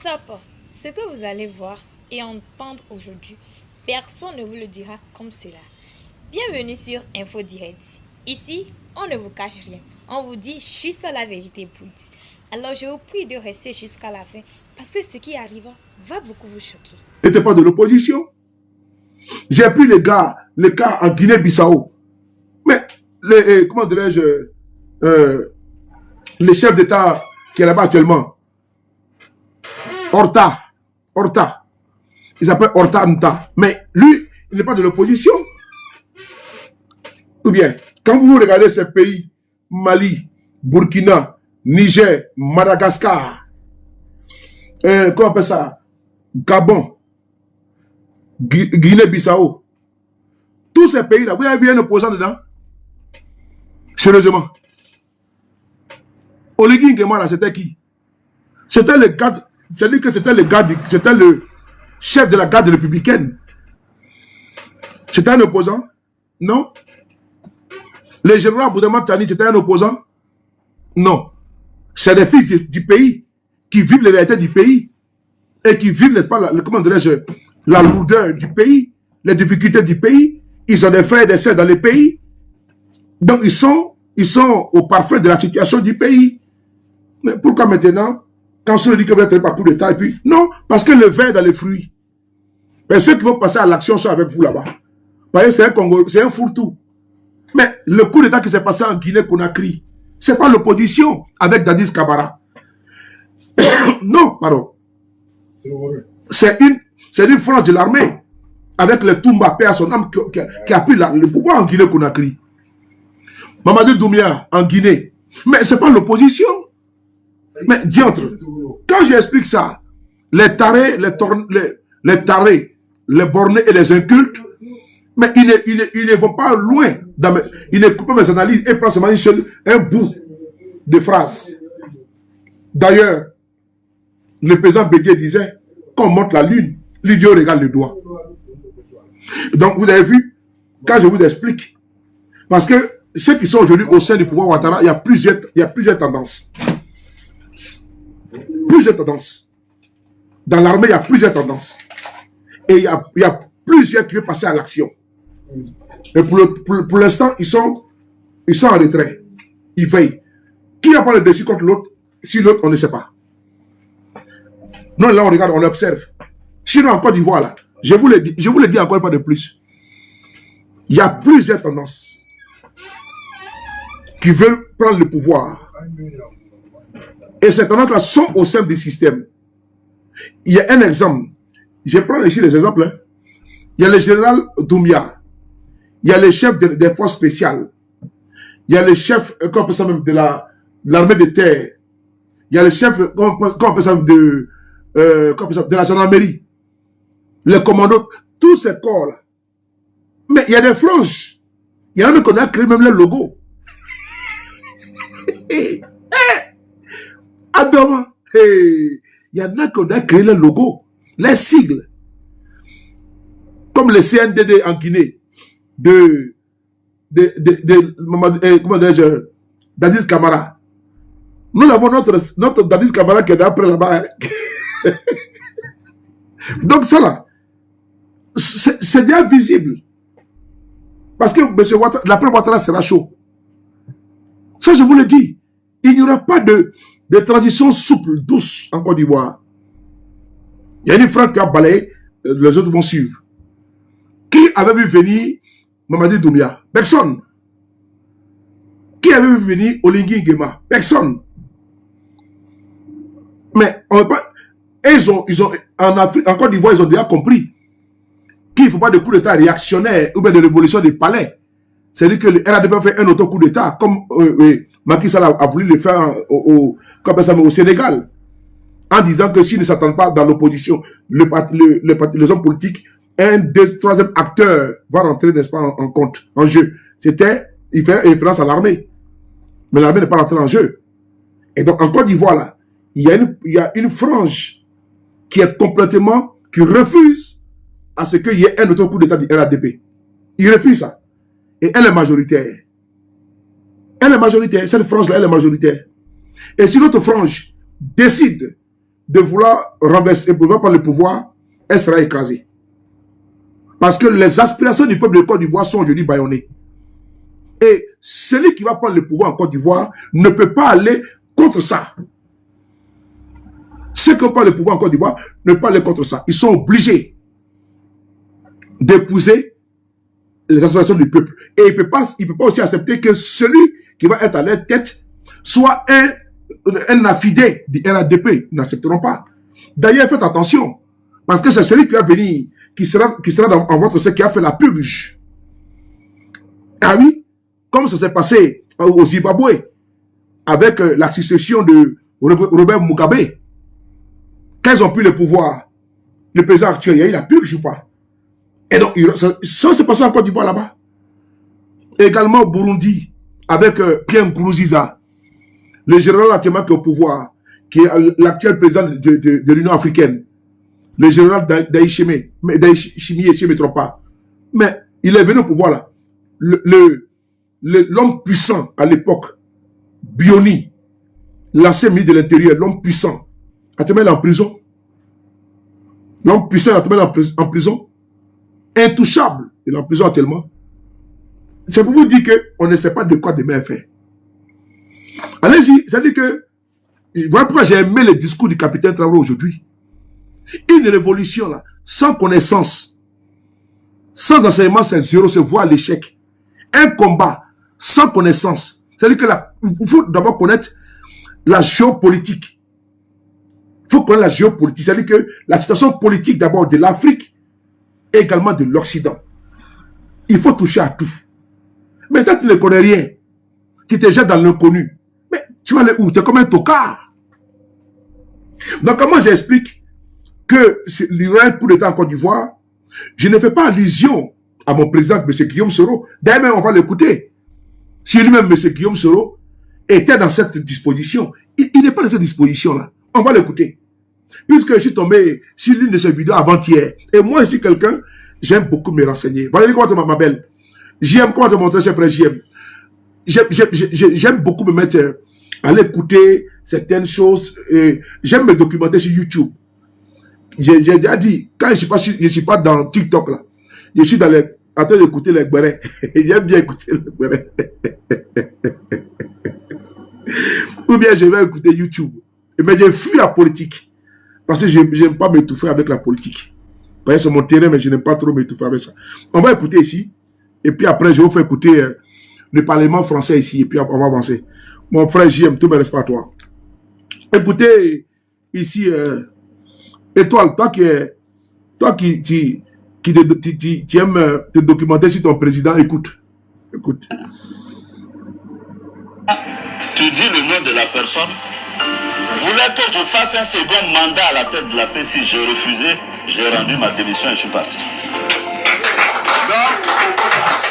Stop. Ce que vous allez voir et entendre aujourd'hui, personne ne vous le dira comme cela. Bienvenue sur Info Direct. Ici, on ne vous cache rien. On vous dit juste la vérité brute. Alors je vous prie de rester jusqu'à la fin parce que ce qui arrive va beaucoup vous choquer. N'était pas de l'opposition. J'ai pris les cas en Guinée-Bissau. Mais, comment dirais-je, les chefs d'État qui est là-bas actuellement, Horta. Il s'appelle Horta Nta. Mais lui, il n'est pas de l'opposition. Ou bien, quand vous regardez ces pays, Mali, Burkina, Niger, Madagascar, comment on appelle ça, Gabon, Guinée-Bissau, tous ces pays-là, vous avez vu un opposant dedans? Sérieusement. Oligui Nguema, là, c'était qui? C'était le garde, c'est-à-dire que c'était le chef de la garde républicaine. C'était un opposant? Non. Le général Boudama Tani, c'était un opposant? Non. C'est des fils du pays qui vivent les réalités du pays et qui vivent, n'est-ce pas, comment dirais-je, la lourdeur du pays, les difficultés du pays. Ils ont des frères et des sœurs dans le pays. Donc, ils sont au parfait de la situation du pays. Mais pourquoi maintenant, quand on dit que vous n'êtes pas coup d'État, et puis, non, parce que le vin est dans les fruits. Mais ceux qui vont passer à l'action sont avec vous là-bas. Vous voyez, c'est un Congo, c'est un fourre-tout. Mais le coup d'État qui s'est passé en Guinée-Conakry, ce n'est pas l'opposition avec Dadis Kabara. Non, pardon. C'est une frange de l'armée avec le Toumba, paix à son âme, qui a pris le pouvoir en Guinée-Conakry. Mamadou Doumia en Guinée. Mais ce n'est pas l'opposition. Mais diantre, quand j'explique ça, les tarés, les bornés et les incultes, mais ils ne vont pas loin. Ils ne coupent pas mes analyses et prennent seulement un bout de phrase. D'ailleurs, le président Bédier disait, quand on monte la lune, l'idiot regarde le doigt. Donc, vous avez vu, quand je vous explique, parce que ceux qui sont aujourd'hui au sein du pouvoir Ouattara, il y a plusieurs tendances. Plusieurs tendances. Dans l'armée, il y a plusieurs tendances. Et il y a plusieurs qui veulent passer à l'action. Et pour l'instant, ils sont en retrait. Ils veillent. Qui va prendre le dessus contre l'autre? Si l'autre, on ne sait pas. Non, là, on regarde, on observe. Sinon, en Côte d'Ivoire, là, je vous le dis encore une fois de plus. Il y a plusieurs tendances qui veulent prendre le pouvoir. Et ces tendances-là sont au sein du système. Il y a un exemple. Je prends ici les exemples. Hein. Il y a le général Doumia. Il y a le chef des forces spéciales. Il y a le chef, comment on appelle ça même, de l'armée de terre. Il y a le chef, comment on appelle ça, de la gendarmerie. Les commandos, tous ces corps-là. Mais il y a des franges. Il y en a qui ont créé même le logo. Adama. Il y en a qui ont créé le logo. Les sigles. Comme le CNDD en Guinée. Comment dirais-je, Dadis Camara. Nous avons notre Dadis Camara qui est après là-bas. Hein. Donc ça là, c'est bien visible. Parce que M. Ouattara, l'après Ouattara sera chaud. Ça je vous le dis. Il n'y aura pas de transition souple, douce en Côte d'Ivoire. Il y a une phrase qui a balayé, les autres vont suivre. Qui avait vu venir Mamadou Doumia? Personne. Qui avait vu venir Oligui Nguema? Personne. Mais on pas. Ils ont en Côte d'Ivoire, ils ont déjà compris qu'il ne faut pas de coup d'État réactionnaire ou bien de révolution des palais. C'est-à-dire que le RADP a fait un auto-coup d'État, comme Macky Sall a voulu le faire au Sénégal, en disant que s'ils ne s'attendent pas dans l'opposition, les hommes politiques, un, deux, troisième acteur va rentrer, n'est-ce pas, en compte, en jeu. Il fait référence à l'armée. Mais l'armée n'est pas rentrée en jeu. Et donc, en Côte d'Ivoire, là, il y a une frange qui refuse à ce qu'il y ait un autre coup d'État du RADP. Il refuse ça. Et elle est majoritaire. Elle est majoritaire. Cette frange-là, elle est majoritaire. Et si l'autre frange décide de vouloir renverser, vouloir prendre le pouvoir, elle sera écrasée. Parce que les aspirations du peuple de Côte d'Ivoire sont aujourd'hui bâillonnées. Et celui qui va prendre le pouvoir en Côte d'Ivoire ne peut pas aller contre ça. Ceux qui prennent le pouvoir en Côte d'Ivoire ne peuvent pas aller contre ça. Ils sont obligés d'épouser les aspirations du peuple. Et il ne peut pas aussi accepter que celui qui va être à leur tête soit un affidé du RADP. Ils n'accepteront pas. D'ailleurs, faites attention. Parce que c'est celui qui va venir, qui sera en votre sein, qui a fait la purge. Ah oui, comme ça s'est passé au Zimbabwe, avec la succession de Robert Mugabe. Quand ils ont pris le pouvoir, le président actuel, il y a eu la purge ou pas? Et donc, ça s'est passé en Côte d'Ivoire là-bas. Également au Burundi, avec Pierre Nkurunziza, le général actuellement qui est au pouvoir, qui est l'actuel président de l'Union africaine, le général Ndayishimiye, si je ne me trompe pas. Mais il est venu au pouvoir là. L'homme puissant à l'époque, Bioni, l'ancien ministre de l'Intérieur, l'homme puissant, actuellement il est en prison. L'homme puissant actuellement en prison. Intouchable, il est en prison actuellement. C'est pour vous dire qu'on ne sait pas de quoi demain est fait. Allez-y, c'est-à-dire que, voilà pourquoi j'ai aimé le discours du capitaine Traoré aujourd'hui. Une révolution là, sans connaissance, sans enseignement, c'est zéro, c'est voir l'échec. Un combat sans connaissance, c'est-à-dire que il faut d'abord connaître la géopolitique. Il faut connaître la géopolitique, c'est-à-dire que la situation politique d'abord de l'Afrique et également de l'Occident. Il faut toucher à tout. Mais toi, tu ne connais rien. Tu te jettes dans l'inconnu. Mais tu vas aller où? Tu es comme un tocard. Donc, comment j'explique que il y aura un coup d'État en Côte d'Ivoire? Je ne fais pas allusion à mon président, M. Guillaume Soro. D'ailleurs, on va l'écouter. Si lui-même, M. Guillaume Soro, était dans cette disposition, il n'est pas dans cette disposition-là. On va l'écouter. Puisque je suis tombé sur l'une de ses vidéos avant-hier. Et moi, je suis quelqu'un, j'aime beaucoup me renseigner. Valérie, comment tu ma belle? J'aime, comment te montrer, chef frère, j'aime beaucoup me mettre à l'écouter certaines choses. J'aime me documenter sur YouTube. J'ai déjà dit, quand je suis pas dans TikTok, là, je suis dans en train d'écouter les Gbéré. J'aime bien écouter les Gbéré. Ou bien je vais écouter YouTube. Mais j'ai fui la politique. Parce que je n'aime pas m'étouffer avec la politique. C'est mon terrain, mais je n'aime pas trop m'étouffer avec ça. On va écouter ici. Et puis après, je vais vous faire écouter le Parlement français ici. Et puis on va avancer. Mon frère, j'aime tout, mais reste pas toi. Écoutez, ici, Étoile, toi qui aimes te documenter sur ton président, écoute. Écoute. Tu dis le nom de la personne. Voulait que je fasse un second mandat à la tête de la FESI. J'ai refusé, j'ai rendu ma démission et je suis parti. Donc,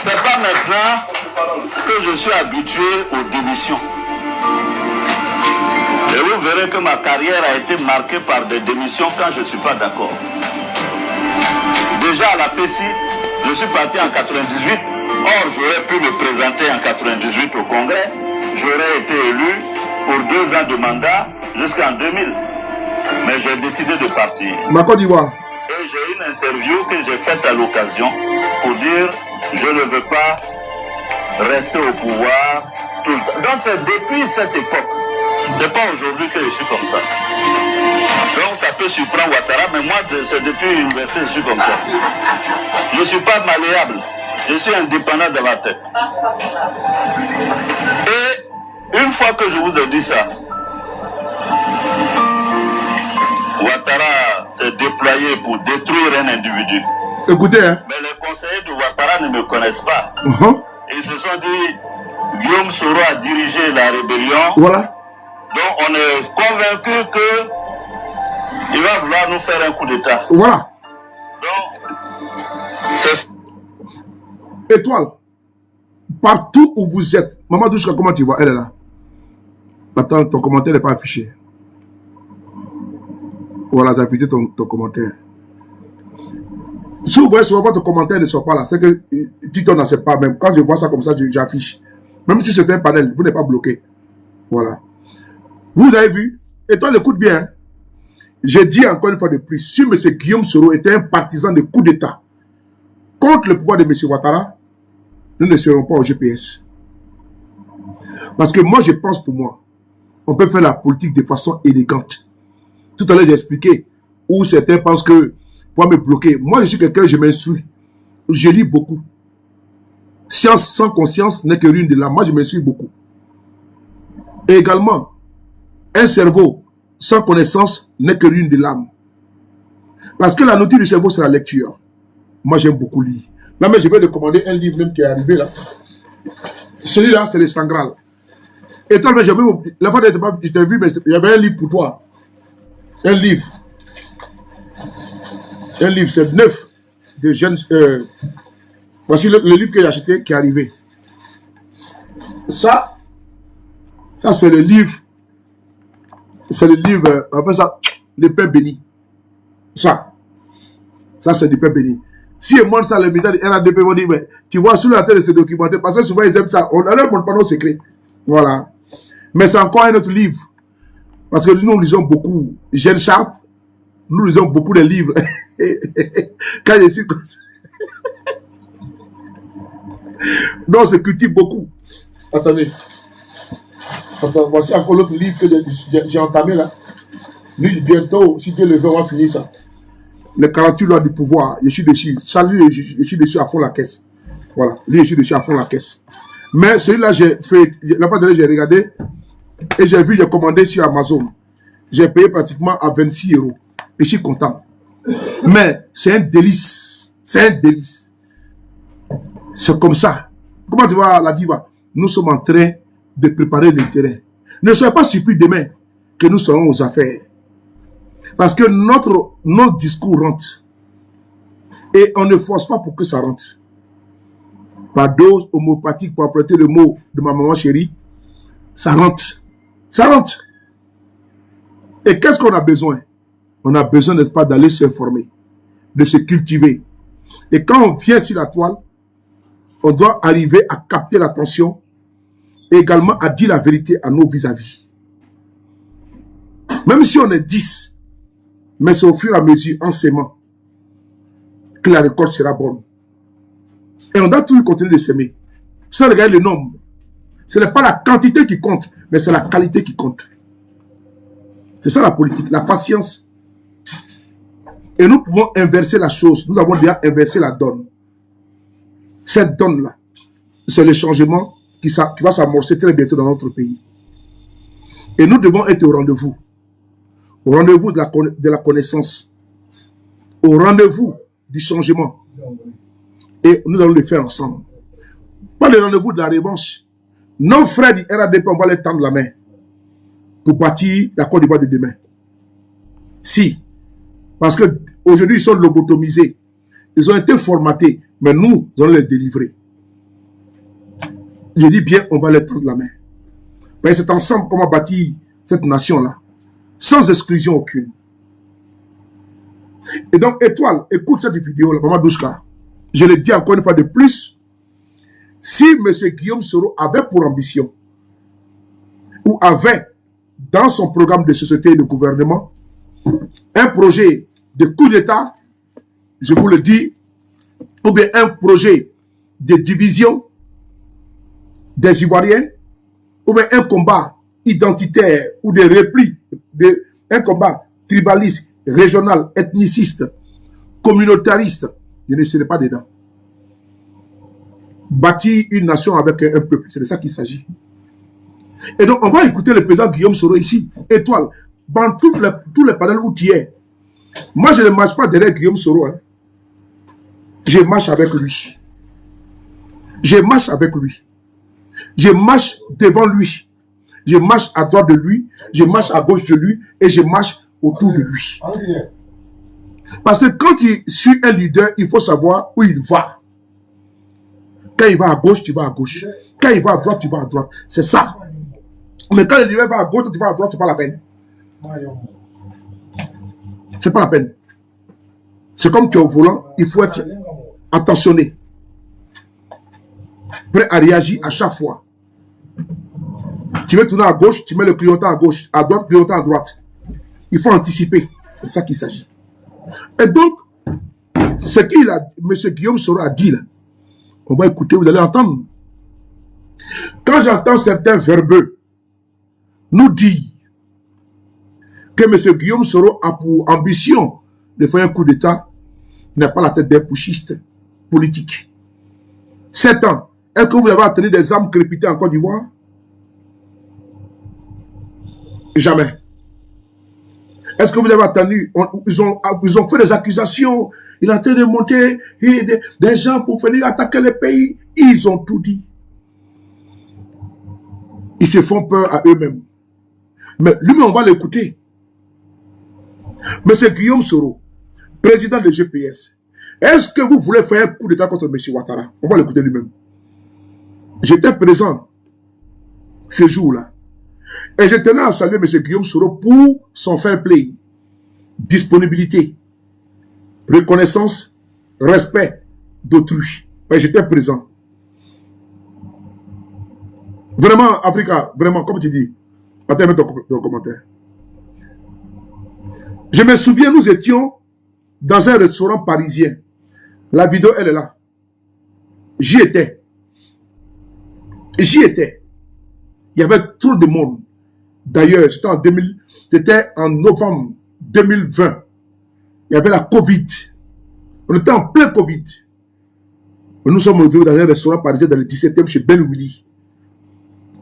c'est pas maintenant que je suis habitué aux démissions. Et vous verrez que ma carrière a été marquée par des démissions quand je ne suis pas d'accord. Déjà à la FESI, je suis parti en 98. Or, j'aurais pu me présenter en 98 au Congrès. J'aurais été élu pour 2 ans de mandat jusqu'en 2000. Mais j'ai décidé de partir. Ma Côte d'Ivoire. Et j'ai une interview que j'ai faite à l'occasion pour dire je ne veux pas rester au pouvoir tout le temps. Donc c'est depuis cette époque. C'est pas aujourd'hui que je suis comme ça. Donc ça peut surprendre Ouattara, mais moi c'est depuis l'université que je suis comme ça. Je ne suis pas malléable. Je suis indépendant de la tête. Et une fois que je vous ai dit ça, Ouattara s'est déployé pour détruire un individu. Écoutez, hein. Mais les conseillers de Ouattara ne me connaissent pas. Ils se sont dit, Guillaume Soro a dirigé la rébellion. Voilà. Donc on est convaincu que il va vouloir nous faire un coup d'État. Voilà. Donc, c'est... Étoile, partout où vous êtes, Maman Douchka, comment tu vois? Elle est là. Attends, ton commentaire n'est pas affiché. Voilà, j'ai affiché ton commentaire. Si vous voyez souvent votre commentaire ne soit pas là, c'est que Tito n'en sait pas même. Quand je vois ça comme ça, j'affiche. Même si c'est un panel, vous n'êtes pas bloqué. Voilà. Vous avez vu? Étoile, écoute bien. Je dis encore une fois de plus, si M. Guillaume Soro était un partisan de coup d'État contre le pouvoir de M. Ouattara, nous ne serons pas au GPS. Parce que moi, je pense pour moi, on peut faire la politique de façon élégante. Tout à l'heure, j'ai expliqué où certains pensent que pour me bloquer. Moi, je suis quelqu'un, je m'instruis. Je lis beaucoup. Science sans conscience n'est que ruine de l'âme. Moi, je m'instruis beaucoup. Et également, un cerveau sans connaissance n'est que ruine de l'âme. Parce que la nourriture du cerveau, c'est la lecture. Moi, j'aime beaucoup lire. Là, mais je vais te commander un livre même qui est arrivé là. Celui-là, c'est le Sangral. Et toi, la fois dernière, je t'ai vu, mais il y avait un livre pour toi. Un livre. Un livre, c'est neuf. De jeunes. Voici le livre que j'ai acheté qui est arrivé. Ça c'est le livre. C'est le livre, on appelle ça, le pain béni. Ça c'est du pain béni. Si ils montrent ça, les militaires du RADP vont dire, mais tu vois, sur la tête de ce documentaire, parce que souvent ils aiment ça, on ne leur montre pas nos secrets. Voilà. Mais c'est encore un autre livre. Parce que nous lisons beaucoup. Jeanne Sharp, nous lisons beaucoup de livres. Quand je suis comme ça. Donc, on se cultive beaucoup. Attendez. Voici encore l'autre livre que j'ai entamé là. Lui, bientôt, si Dieu le veut, on va finir ça. Les 48 lois du pouvoir, je suis dessus. Ça, lui, je suis dessus à fond la caisse. Voilà. Lui, je suis dessus à fond la caisse. Mais celui-là, j'ai fait. La fois dernière, j'ai regardé. Et j'ai vu, j'ai commandé sur Amazon. J'ai payé pratiquement à 26 €. Et je suis content. Mais c'est un délice. C'est un délice. C'est comme ça. Comment tu vois la diva? Nous sommes en train de préparer le terrain. Ne soyez pas surpris demain que nous serons aux affaires. Parce que notre discours rentre. Et on ne force pas pour que ça rentre. Par dose homopathique, pour apprêter le mot de ma maman chérie, ça rentre. Ça rentre. Et qu'est-ce qu'on a besoin? On a besoin, n'est-ce pas, d'aller s'informer, de se cultiver. Et quand on vient sur la toile, on doit arriver à capter l'attention et également à dire la vérité à nos vis-à-vis. Même si on est 10, mais c'est au fur et à mesure, en s'aimant, que la récolte sera bonne. Et on doit toujours continuer de s'aimer. Sans regarder le nombre. Ce n'est pas la quantité qui compte, mais c'est la qualité qui compte. C'est ça la politique, la patience. Et nous pouvons inverser la chose. Nous avons déjà inversé la donne. Cette donne-là, c'est le changement qui va s'amorcer très bientôt dans notre pays. Et nous devons être au rendez-vous. Au rendez-vous de la connaissance. Au rendez-vous du changement. Et nous allons le faire ensemble. Pas le rendez-vous de la revanche. Nos frères du RADP, on va leur tendre la main pour bâtir la Côte d'Ivoire de demain. Si. Parce qu'aujourd'hui, ils sont lobotomisés. Ils ont été formatés. Mais nous allons les délivrer. Je dis bien, on va leur tendre la main. Mais c'est ensemble qu'on va bâtir cette nation-là. Sans exclusion aucune. Et donc, Étoile, écoute cette vidéo, la maman Douchka. Je le dis encore une fois de plus. Si M. Guillaume Soro avait pour ambition, ou avait dans son programme de société et de gouvernement, un projet de coup d'État, je vous le dis, ou bien un projet de division des Ivoiriens, ou bien un combat identitaire ou de repli, un combat tribaliste, régional, ethniciste, communautariste, je ne serai pas dedans. Bâtir une nation avec un peuple, c'est de ça qu'il s'agit. Et donc, on va écouter le président Guillaume Soro ici, Étoile, dans tous les panels où tu es. Moi, je ne marche pas derrière Guillaume Soro. Hein. Je marche avec lui. Je marche avec lui. Je marche devant lui. Je marche à droite de lui. Je marche à gauche de lui. Et je marche autour de lui. Parce que quand tu suis un leader, il faut savoir où il va. Quand il va à gauche, tu vas à gauche. Quand il va à droite, tu vas à droite. C'est ça. Mais quand le leader va à gauche, tu vas à droite, c'est pas la peine. C'est pas la peine. C'est comme tu es au volant, il faut être attentionné. Prêt à réagir à chaque fois. Tu veux tourner à gauche, tu mets le clignotant à gauche. À droite, clignotant à droite. Il faut anticiper. C'est de ça qu'il s'agit. Et donc, ce qu'il a, M. Guillaume Soro a dit là, on va écouter, vous allez entendre. Quand j'entends certains verbeux nous dire que M. Guillaume Soro a pour ambition de faire un coup d'État, il n'a pas la tête d'un putschiste politique. 7 ans, est-ce que vous avez attendu des armes crépitées en Côte d'Ivoire? Jamais. Est-ce que vous avez attendu? Ils ont fait des accusations. Il est en train de monter des gens pour venir attaquer le pays. Ils ont tout dit. Ils se font peur à eux-mêmes. Mais lui, on va l'écouter. Monsieur Guillaume Soro, président de GPS, est-ce que vous voulez faire un coup d'État contre M. Ouattara? On va l'écouter lui-même. J'étais présent ce jour-là. Et je tenais à saluer M. Guillaume Soro pour son fair play, disponibilité, reconnaissance, respect d'autrui. J'étais présent. Vraiment, Africa, vraiment, comme tu dis, attends, mets ton commentaire. Je me souviens, nous étions dans un restaurant parisien. La vidéo, elle est là. J'y étais. J'y étais. Il y avait trop de monde. D'ailleurs, c'était en novembre 2020. Il y avait la Covid. On était en plein Covid. Nous sommes revenus dans un restaurant parisien dans le 17e chez Ben Willy.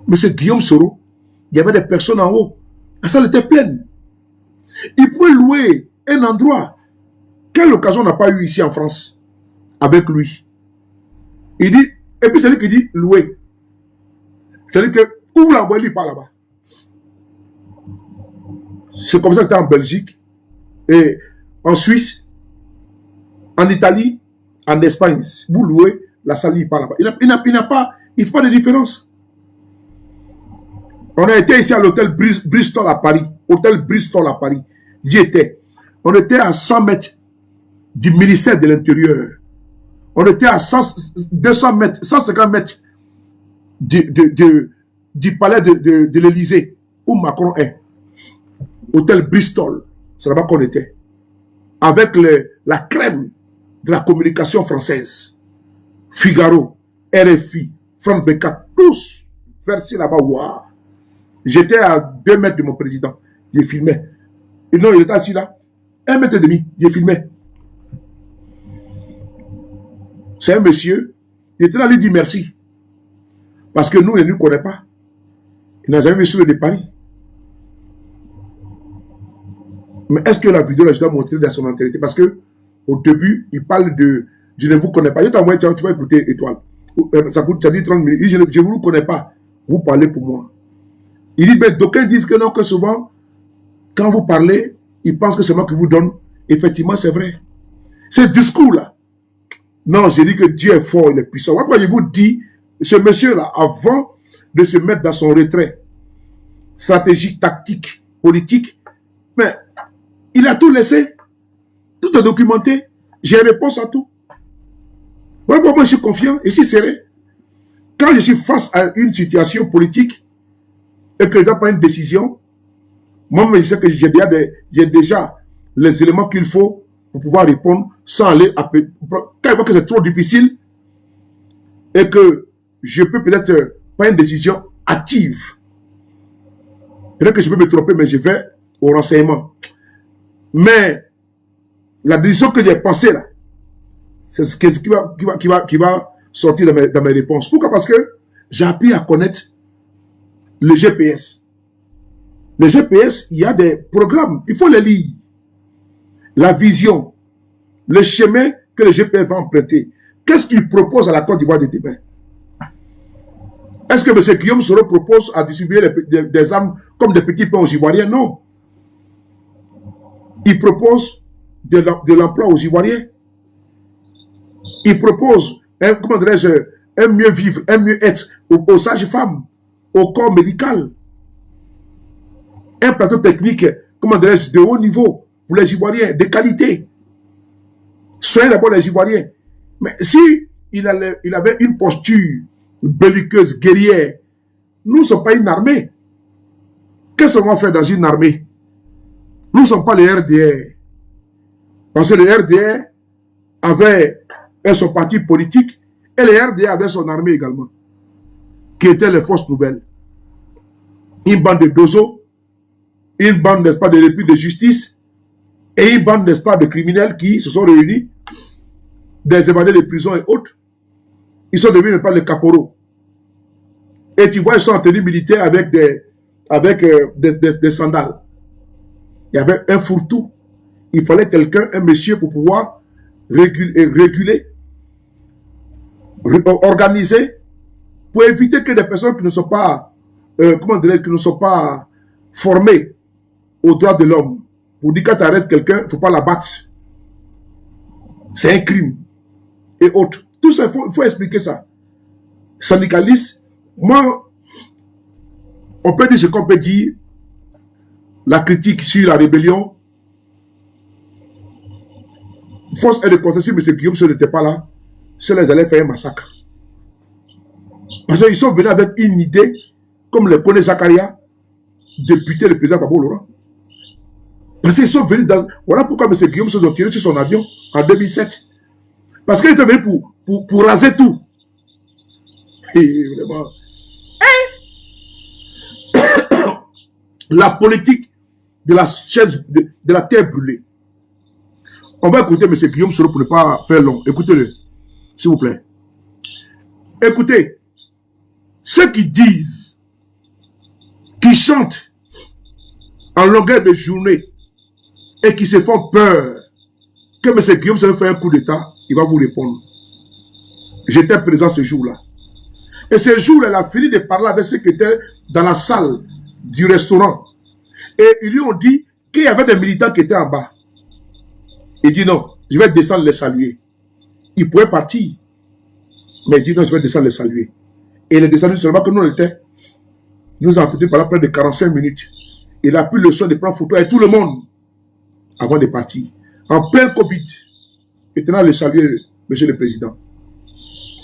Monsieur Guillaume Soro, il y avait des personnes en haut. La salle était pleine. Il pouvait louer un endroit. Quelle occasion on n'a pas eu ici en France avec lui? Il dit, et puis c'est lui qui dit louer. C'est-à-dire que, où vous l'envoyez, il part là-bas. C'est comme ça que c'était en Belgique, et en Suisse, en Italie, en Espagne. Vous louez, la salle, il part là-bas. Il ne fait pas de différence. On a été ici à l'hôtel Bristol à Paris. Hôtel Bristol à Paris. J'y étais. On était à 100 mètres du ministère de l'Intérieur. On était à 200 mètres, 150 mètres du palais de l'Élysée, où Macron est. Hôtel Bristol. C'est là-bas qu'on était. Avec la crème de la communication française. Figaro, RFI, France 24, tous versés là-bas. Wow. J'étais à 2 mètres de mon président. Je filmais. Et non, il était assis là. 1,5 mètre. Je filmais. C'est un monsieur. Il était là, lui dit merci. Parce que nous, il ne nous connaît pas. Il n'a jamais vu sur le de Paris. Mais est-ce que la vidéo, là, je dois montrer dans son entièreté? Parce que au début, il parle de je ne vous connais pas. Je t'envoie, tu vas écouter, Étoile. Ça dit 30 minutes. Je ne vous connais pas. Vous parlez pour moi. Il dit, mais d'aucuns disent que non, que souvent, quand vous parlez, ils pensent que c'est moi qui vous donne. Effectivement, c'est vrai. Ce discours-là, non, j'ai dit que Dieu est fort, il est puissant. Pourquoi je vous dis, ce monsieur-là, avant de se mettre dans son retrait stratégique, tactique, politique, mais il a tout laissé. Tout est documenté. J'ai réponse à tout. Moi, je suis confiant et je suis serré. Quand je suis face à une situation politique, et que je dois prendre une décision, moi, je sais que j'ai déjà les éléments qu'il faut pour pouvoir répondre sans aller appeler. Quand je vois que c'est trop difficile et que je peux peut-être prendre une décision active. Peut-être que je peux me tromper, mais je vais au renseignement. Mais la décision que j'ai pensée là, c'est ce qui va sortir dans mes réponses. Pourquoi? Parce que j'ai appris à connaître le GPS. Le GPS, il y a des programmes. Il faut les lire. La vision. Le chemin que le GPS va emprunter. Qu'est-ce qu'il propose à la Côte d'Ivoire de demain? Est-ce que M. Guillaume Soro propose à distribuer des armes comme des petits pains aux Ivoiriens? Non. Il propose de l'emploi aux Ivoiriens. Il propose, un mieux vivre, un mieux être aux sages-femmes, au corps médical. Un plateau technique, de haut niveau pour les Ivoiriens, de qualité. Soyez d'abord les Ivoiriens. Mais si il avait une posture belliqueuse, guerrière, nous ne sommes pas une armée. Qu'est-ce qu'on va faire dans une armée? Nous ne sommes pas les RDR. Parce que les RDR avaient son parti politique et les RDR avaient son armée également, qui étaient les forces nouvelles. Une bande de dozos, une bande, n'est-ce pas, de répit de justice et une bande, n'est-ce pas, de criminels qui se sont réunis, des évadés de prison et autres. Ils sont devenus, n'est-ce pas, les caporaux. Et tu vois, ils sont en tenue militaire avec des sandales. Il y avait un fourre-tout. Il fallait quelqu'un, un monsieur, pour pouvoir réguler, organiser, pour éviter que des personnes qui ne sont pas, qui ne sont pas formées aux droits de l'homme, pour dire quand tu arrêtes quelqu'un, il ne faut pas la battre. C'est un crime. Et autres. Tout ça, il faut expliquer ça. Syndicaliste, moi, on peut dire ce qu'on peut dire, la critique sur la rébellion. Force est de constater si M. Guillaume n'était pas là, cela les allait faire un massacre. Parce qu'ils sont venus avec une idée, comme le connaît Zakaria, de buter le président Gbagbo Laurent. Parce qu'ils sont venus dans... Voilà pourquoi M. Guillaume se sont tirés sur son avion en 2007. Parce qu'il était venu pour raser tout. Et vraiment... La politique de la chaise, de la terre brûlée. On va écouter M. Guillaume Soro pour ne pas faire long. Écoutez-le, s'il vous plaît. Écoutez, ceux qui disent, qui chantent en longueur de journée et qui se font peur que M. Guillaume Soro fait un coup d'État, il va vous répondre. J'étais présent ce jour-là. Et ce jour-là, il a fini de parler avec ceux qui étaient dans la salle du restaurant. Et ils lui ont dit qu'il y avait des militants qui étaient en bas. Il dit non, je vais descendre les saluer. Il pouvait partir. Mais il dit non, je vais descendre les saluer. Et il est descendu seulement que nous on était. Nous avons entendu pendant près de 45 minutes. Il a pris le soin de prendre photo avec tout le monde avant de partir. En plein Covid. Et tenant le saluer, Monsieur le Président.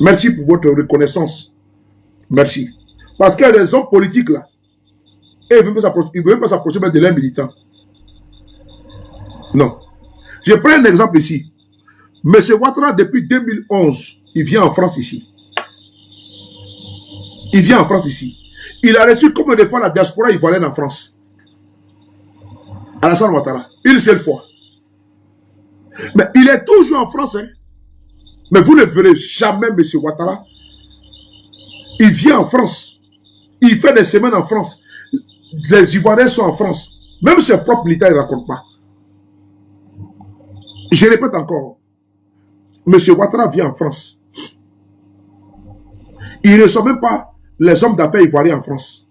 Merci pour votre reconnaissance. Merci. Parce qu'il y a des hommes politiques là. Et ils ne veulent pas s'approcher de leurs militants. Non. Je prends un exemple ici. M. Ouattara, depuis 2011, il vient en France ici. Il vient en France ici. Il a reçu combien de fois la diaspora ivoirienne en France? Alassane Ouattara. Une seule fois. Mais il est toujours en France. Hein. Mais vous ne verrez jamais M. Ouattara. Il vient en France. Il fait des semaines en France. Les Ivoiriens sont en France. Même ses propres militaires, ils ne racontent pas. Je répète encore. M. Ouattara vient en France. Il ne reçoit même pas les hommes d'affaires ivoiriens en France.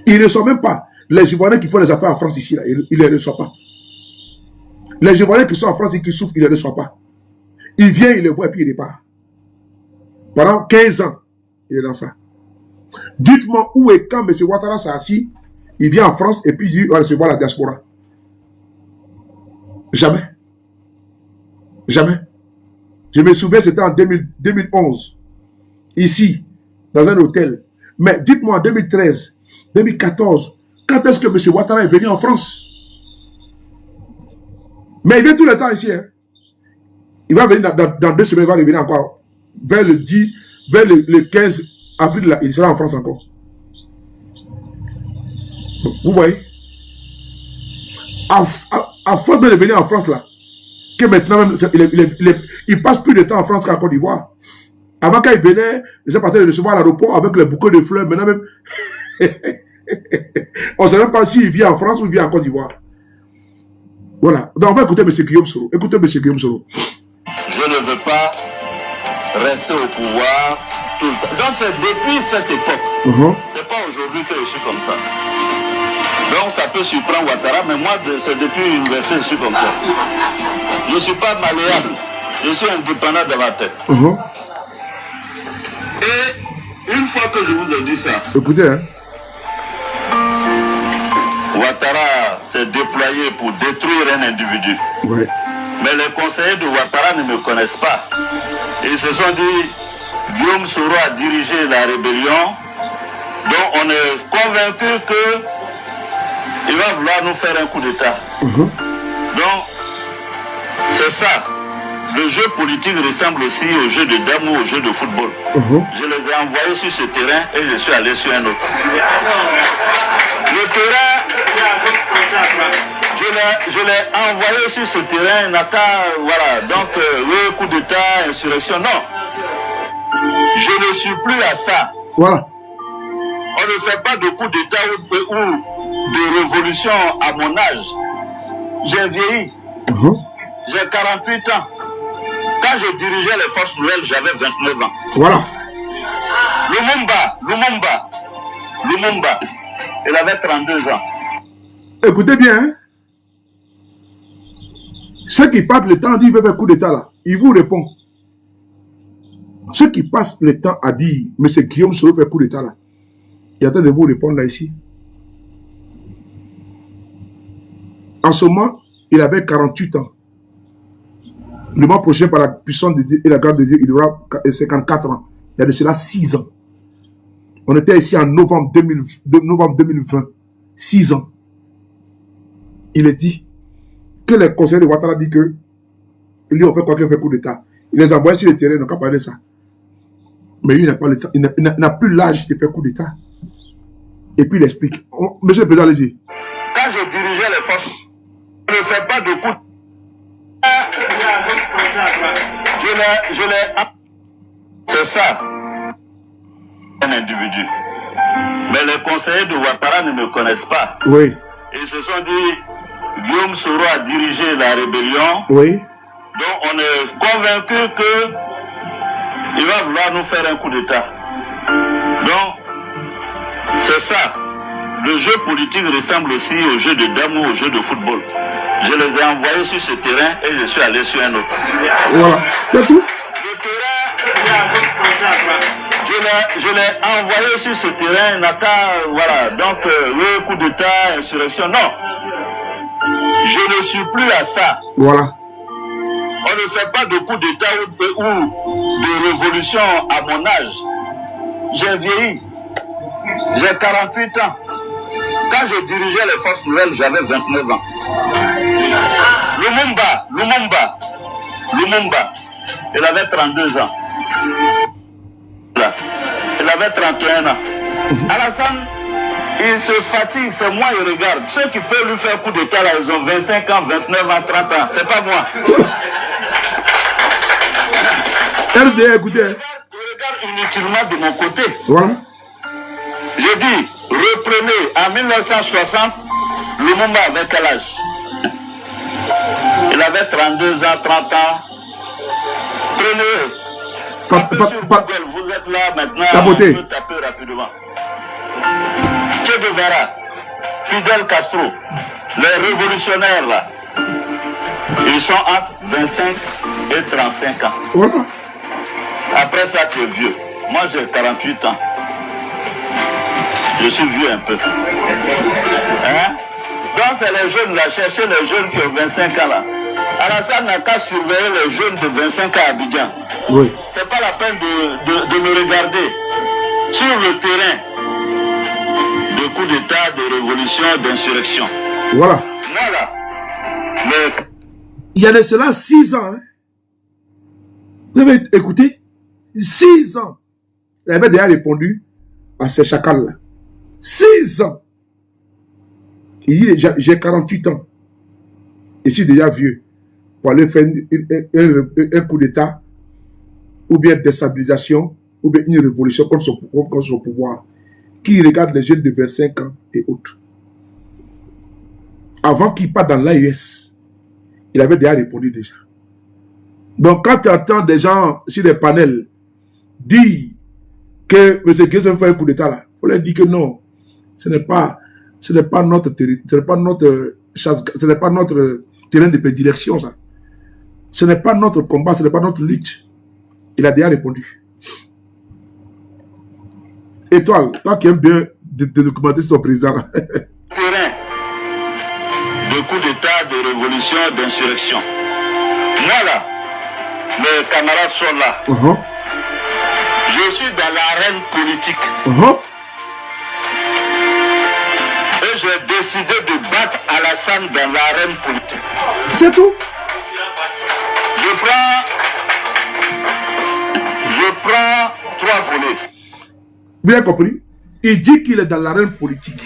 Il ne reçoit même pas les Ivoiriens qui font les affaires en France ici. Là. Il ne les reçoit pas. Les Ivoiriens qui sont en France et qui souffrent, il ne les reçoit pas. Il vient, il les voit et puis il repart. Pendant 15 ans, il est dans ça. Dites-moi où et quand M. Ouattara s'est assis, il vient en France et puis il va recevoir la diaspora. Jamais. Jamais. Je me souviens, c'était en 2011. Ici, dans un hôtel. Mais dites-moi en 2013, 2014, quand est-ce que M. Ouattara est venu en France? Mais il vient tout le temps ici. Hein. Il va venir dans 2 semaines, il va revenir encore. Vers le 15 avril, là, il sera en France encore. Vous voyez? À force de venir en France, là, que maintenant, même, il passe plus de temps en France qu'en Côte d'Ivoire. Avant, quand il venait, il s'est parti de recevoir à l'aéroport avec les bouquets de fleurs. Maintenant, même, on ne sait même pas s'il vit en France ou il vit en Côte d'Ivoire. Voilà. Donc, on va écouter M. Guillaume Soro. Écoutez M. Guillaume Soro. Je ne veux pas rester au pouvoir tout le temps. Donc, c'est depuis cette époque. C'est pas aujourd'hui que je suis comme ça. Donc, ça peut surprendre Ouattara, mais moi, c'est depuis l'université que je suis comme ça. Je ne suis pas malléable. Je suis indépendant de ma tête. Et une fois que je vous ai dit ça, écoutez, hein. Ouattara s'est déployé pour détruire un individu. Ouais. Mais les conseillers de Ouattara ne me connaissent pas. Ils se sont dit, Guillaume Soro a dirigé la rébellion, donc on est convaincu que il va vouloir nous faire un coup d'État. Donc, c'est ça. Le jeu politique ressemble aussi au jeu de dames ou au jeu de football. Je les ai envoyés sur ce terrain et je suis allé sur un autre. Le terrain, je l'ai envoyé sur ce terrain, n'a qu'à, voilà, donc, oui, coup d'État, insurrection, non. Je ne suis plus à ça. Voilà. On ne fait pas de coup d'État ou de révolution à mon âge. J'ai vieilli. J'ai 48 ans. Quand je dirigeais les forces nouvelles, j'avais 29 ans. Voilà. Lumumba, il avait 32 ans. Écoutez bien, hein? Ceux qui passent le temps à dire qu'il veut faire coup d'État là, il vous répond. Ceux qui passent le temps à dire, M. Guillaume Soro fait coup d'État là, il est en train de vous répondre là ici. En ce moment, il avait 48 ans. Le mois prochain, par la puissance de Dieu et la grâce de Dieu, il aura 54 ans. Il y a de cela 6 ans. On était ici en novembre 2020. 6 ans. Il est dit que les conseillers de Ouattara disent que lui, on fait quoi qu'il fait coup d'État. Il les envoie sur le terrain, ils n'ont qu'à parler de ça. Mais lui, il n'a pas le temps. Il n'a plus l'âge de faire coup d'État. Et puis il explique. Monsieur le Président, allez-y. Quand je dirigeais les forces, je ne fais pas de coup d'État. C'est ça, un individu. Mais les conseillers de Ouattara ne me connaissent pas. Oui. Ils se sont dit, Guillaume Soro a dirigé la rébellion. Oui. Donc on est convaincu que il va vouloir nous faire un coup d'État. Donc, c'est ça. Le jeu politique ressemble aussi au jeu de dames ou au jeu de football. Je les ai envoyés sur ce terrain et je suis allé sur un autre. Voilà. C'est tout. Le terrain, je l'ai envoyé sur ce terrain, n'a qu'à, voilà, donc, oui, coup d'État, insurrection, non. Je ne suis plus à ça. Voilà. On ne fait pas de coup d'État ou de révolution à mon âge. J'ai vieilli. J'ai 48 ans. Quand je dirigeais les forces nouvelles, j'avais 29 ans. Lumumba, il avait 32 ans. Il avait 31 ans. Alassane, il se fatigue, c'est moi, il regarde. Ceux qui peuvent lui faire coup d'État, là, ils ont 25 ans, 29 ans, 30 ans. C'est pas moi. Écoutez. Il regarde inutilement de mon côté. Voilà. Je dis, reprenez, en 1960, Lumumba avait quel âge? Il avait 32 ans, 30 ans. Prenez, tapez sur Google, vous êtes là maintenant, on peut taper rapidement. Che Guevara, Fidel Castro, les révolutionnaires là, ils sont entre 25 et 35 ans. Voilà. Après ça, tu es vieux. Moi, j'ai 48 ans. Je suis vieux un peu. Hein? Donc, c'est les jeunes là, cherchez les jeunes qui ont 25 ans là. Alassane n'a qu'à surveiller les jeunes de 25 ans à Abidjan. Oui. C'est pas la peine de me regarder. Sur le terrain, de coups d'État, de révolution, d'insurrection. Voilà. Voilà. Mais... Il y a de cela 6 ans. Hein? Vous avez écouté? 6 ans. Il avait déjà répondu à ces chacals-là. 6 ans. Il dit, j'ai 48 ans. Et je suis déjà vieux. Pour aller faire un coup d'État, ou bien déstabilisation, ou bien une révolution contre son pouvoir. Qui regarde les jeunes de 25 ans et autres. Avant qu'il parte dans l'AES, il avait déjà répondu déjà. Donc quand tu entends des gens sur les panels dire que M. Guillaume fait un coup d'État là, il faut leur dire que non, ce n'est pas notre terrain de prédilection ça. Ce n'est pas notre combat, ce n'est pas notre lutte. Il a déjà répondu. Étoile, toi qui aimes bien te documenter sur ton président. Terrain de coup d'État, de révolution, d'insurrection. Moi là, mes camarades sont là. Je suis dans l'arène politique. Et j'ai décidé de battre Alassane dans l'arène politique. C'est tout. Je prends 3 volets. Bien compris. Il dit qu'il est dans l'arène politique.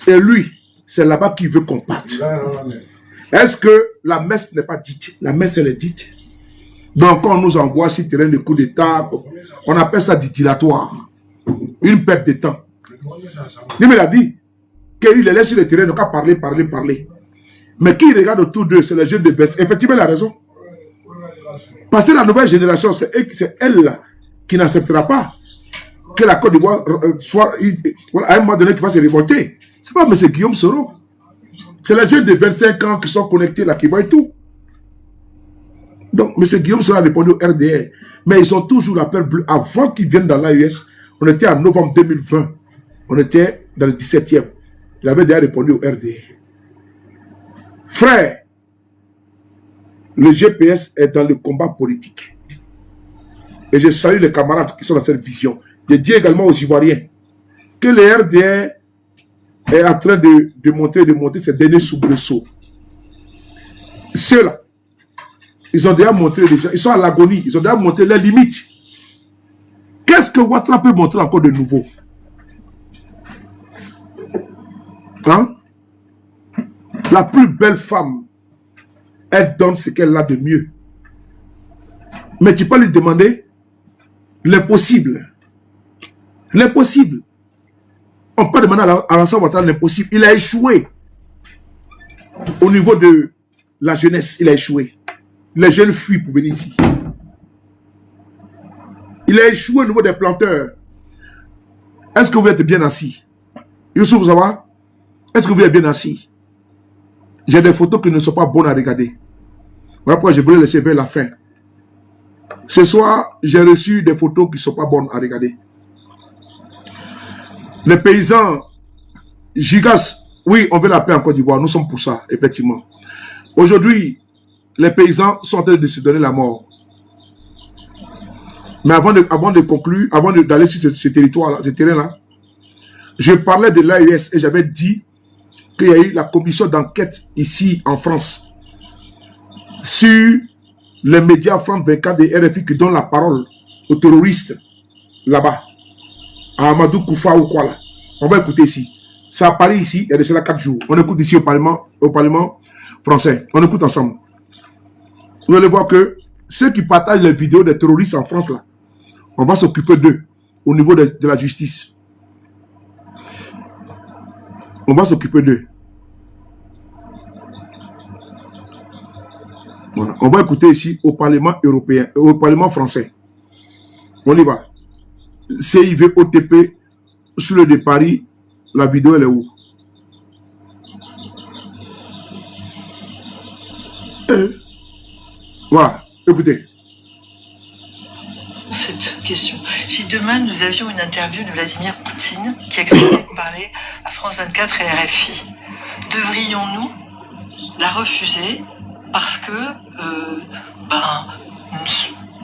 Et lui, c'est là-bas qu'il veut qu'on parte. Est-ce que la messe n'est pas dite? La messe, elle est dite. Donc, quand on nous envoie sur le terrain de coup d'État, on appelle ça du dilatoire. Une perte de temps. Il me l'a dit. Qu'il les laisse sur le terrain, donc à parler. Mais qui regarde autour d'eux, c'est les jeunes de Versailles. Effectivement, il a raison. Parce que la nouvelle génération, c'est elle là, qui n'acceptera pas que la Côte d'Ivoire soit, à un moment donné, qui va se révolter. Ce n'est pas M. Guillaume Soro. C'est les jeunes de 25 ans qui sont connectés là, qui voient tout. Donc, M. Guillaume Soro a répondu au RDR. Mais ils ont toujours la peur bleue. Avant qu'ils viennent dans l'AES, on était en novembre 2020. On était dans le 17e. Il avait déjà répondu au RDR. Frère, le GPS est dans le combat politique. Et je salue les camarades qui sont dans cette vision. Je dis également aux Ivoiriens que le RDR est en train de monter ses derniers soubresauts. Ceux-là, ils ont déjà montré déjà, ils sont à l'agonie, ils ont déjà montré leurs limites. Qu'est-ce que Ouattara peut montrer encore de nouveau? Hein? La plus belle femme, elle donne ce qu'elle a de mieux. Mais tu peux lui demander l'impossible. L'impossible. On peut demander à Alassane Ouattara l'impossible. Il a échoué. Au niveau de la jeunesse, il a échoué. Les jeunes fuient pour venir ici. Il a échoué au niveau des planteurs. Est-ce que vous êtes bien assis? Youssouf, vous savez? Est-ce que vous êtes bien assis? J'ai des photos qui ne sont pas bonnes à regarder. Voilà pourquoi je voulais laisser vers la fin. Ce soir, j'ai reçu des photos qui ne sont pas bonnes à regarder. Les paysans, Gigas, oui, on veut la paix en Côte d'Ivoire. Nous sommes pour ça, effectivement. Aujourd'hui, les paysans sont en train de se donner la mort. Mais avant de conclure, avant d'aller sur ce territoire-là, ce terrain-là, je parlais de l'AES et j'avais dit qu'il y a eu la commission d'enquête ici en France sur les médias France 24 et RFI qui donnent la parole aux terroristes là-bas, à Amadou Koufa ou quoi là. On va écouter ici. Ça a parlé ici, il y a de cela 4 jours. On écoute ici au Parlement français. On écoute ensemble. Vous allez voir que ceux qui partagent les vidéos des terroristes en France là, on va s'occuper d'eux au niveau de la justice. On va s'occuper d'eux. Voilà. On va écouter ici au Parlement européen, au Parlement français. On y va. CIV OTP sur le de Paris. La vidéo, elle est où? Voilà. Écoutez. Cette question. Si demain nous avions une interview de Vladimir Poutine qui acceptait de parler à France 24 et RFI, devrions-nous la refuser parce que,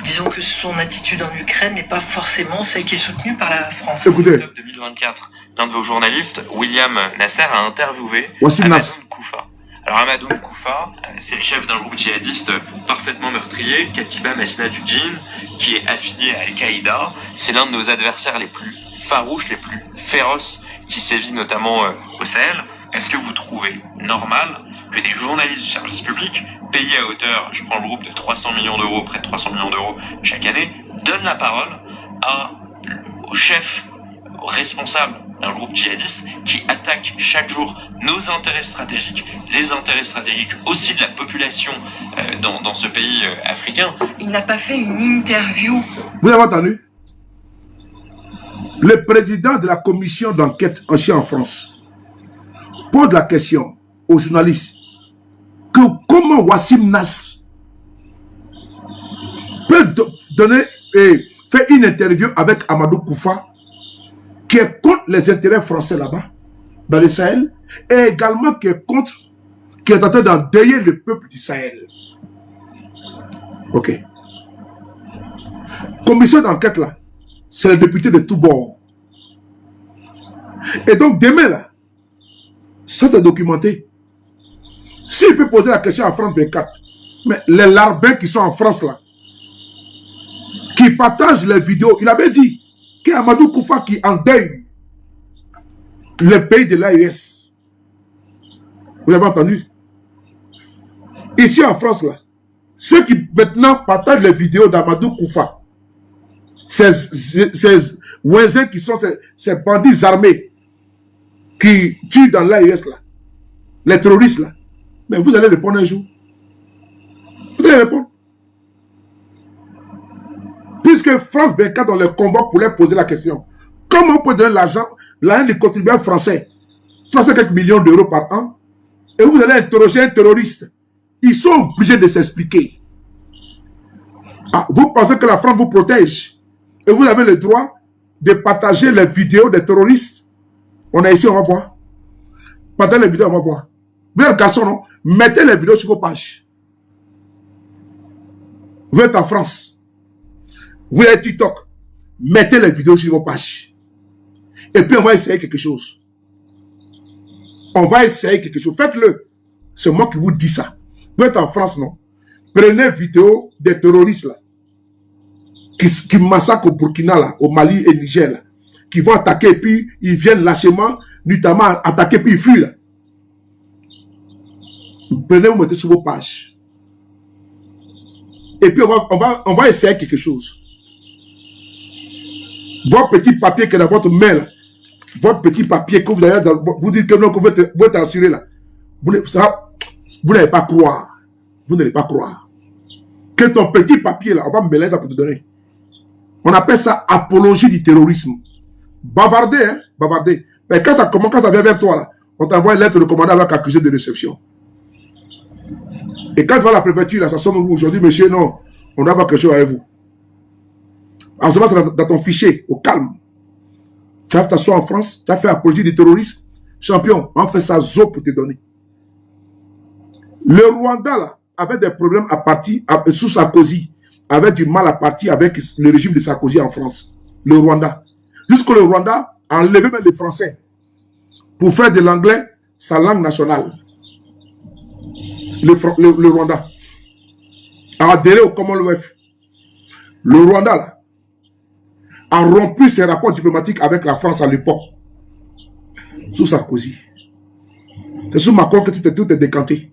disons que son attitude en Ukraine n'est pas forcément celle qui est soutenue par la France. Écoutez. En octobre 2024, l'un de vos journalistes, William Nasser, a interviewé Wassim Amadou Nas. Koufa. Alors Amadou Koufa, c'est le chef d'un groupe djihadiste parfaitement meurtrier, Katiba Mesnadudjin, qui est affilié à Al-Qaïda. C'est l'un de nos adversaires les plus farouches, les plus féroces, qui sévit notamment au Sahel. Est-ce que vous trouvez normal que des journalistes du service public, payés à hauteur, je prends le groupe de 300 millions d'euros, près de 300 millions d'euros chaque année, donnent la parole au chef, au responsable d'un groupe djihadiste qui attaque chaque jour nos intérêts stratégiques, les intérêts stratégiques aussi de la population dans ce pays africain? Il n'a pas fait une interview. Vous avez entendu? Le président de la commission d'enquête en chef en France pose la question aux journalistes que comment Wassim Nas peut donner et faire une interview avec Amadou Koufa qui est contre les intérêts français là-bas, dans le Sahel, et également qui est en train d'endeuiller le peuple du Sahel. Ok. Commission d'enquête là, c'est les députés de tous bords. Et donc demain là, Ça, c'est documenté. S'il peut poser la question à France 24, mais les larbins qui sont en France là, qui partagent les vidéos, il avait dit qu'Amadou Koufa qui endeuille le pays de l'AES. Vous l'avez entendu? Ici en France là, ceux qui maintenant partagent les vidéos d'Amadou Koufa, ces voisins qui sont ces bandits armés qui tuent dans l'AES là, les terroristes là, mais vous allez répondre un jour. Vous allez répondre. Puisque France 24, on les convoque pour leur poser la question. Comment on peut donner l'argent des contribuables français, 300 quelques millions d'euros par an, et vous allez interroger un terroriste? Ils sont obligés de s'expliquer. Ah, vous pensez que la France vous protège et vous avez le droit de partager les vidéos des terroristes? On est ici, on va voir. Partagez les vidéos, on va voir. Vous êtes garçon, non? Mettez les vidéos sur vos pages. Vous êtes en France. Vous êtes TikTok. Mettez les vidéos sur vos pages. Et puis on va essayer quelque chose. On va essayer quelque chose. Faites-le. C'est moi qui vous dis ça. Vous êtes en France, non? Prenez vidéo des terroristes là, qui massacrent au Burkina, là, au Mali et Niger, là, qui vont attaquer, et puis ils viennent lâchement, notamment attaquer, puis ils fuient. Là. Prenez, vous mettez sur vos pages. Et puis on va essayer quelque chose. Votre petit papier qui est dans votre main, là, votre petit papier que vous avez dans, vous dites que non, que vous êtes assuré là, vous n'allez pas croire. Vous n'allez pas croire. Que ton petit papier là, on va me mêler ça pour te donner. On appelle ça apologie du terrorisme. Bavarder, hein, bavarder. Mais quand ça vient vers toi là, on t'envoie une lettre de commandant avec accusé de réception. Et quand tu vas à la préfecture là, ça sonne aujourd'hui, monsieur, non, on doit avoir quelque chose avec vous. En ce moment, c'est dans ton fichier, au calme. Tu vas t'asseoir en France, tu as fait apologie du terrorisme. Champion, on fait ça zo pour te donner. Le Rwanda là, avait des problèmes à partir sous Sarkozy, avait du mal à partir avec le régime de Sarkozy en France. Le Rwanda. Jusqu'au le Rwanda a enlevé même les Français pour faire de l'anglais sa langue nationale. Le Rwanda a adhéré au Commonwealth. Le Rwanda là, a rompu ses rapports diplomatiques avec la France à l'époque. Sous Sarkozy. C'est sous Macron que tout est décanté.